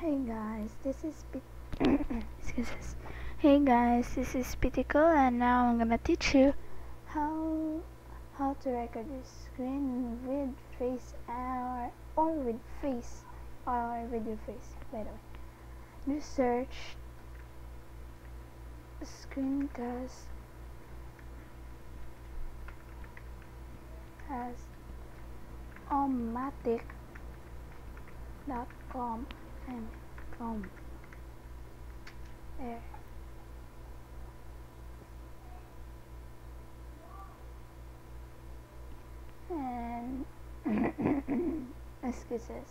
Hey guys, this is excuse us. Hey guys, this is Pitico, and now I'm gonna teach you how to record your screen with face or with face or with your face. By the way, just search screencast has omatic.com and com there. And excuses,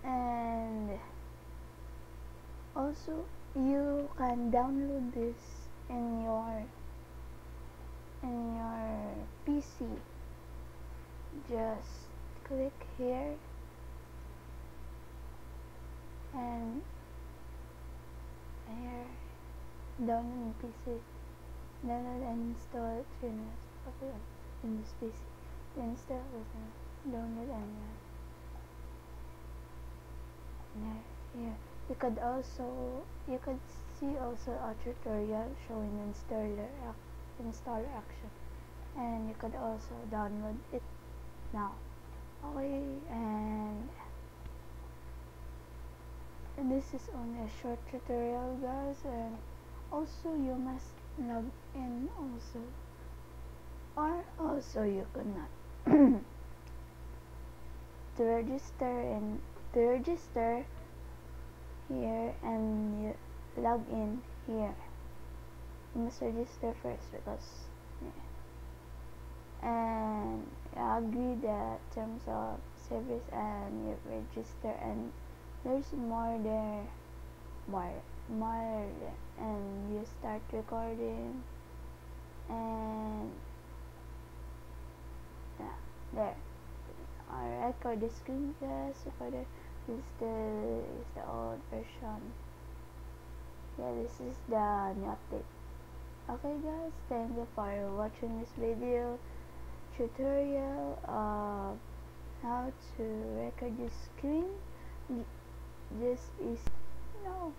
and also you can download this in your PC. Just click here and here, download PC, download and install it in this PC. Install it, download and here. You could see also a tutorial showing installer action, and you could also download it now. Okay, and this is only a short tutorial, guys, and also you must log in also, or also you could not. to register here and you log in here, you must register first because and you agree the terms of service and you register, and there's more there, and you start recording, and there. I record the screencast recorder. This is the old version. Yeah, this is the new update. Okay guys, thank you for watching this video tutorial of how to record your screen. This is no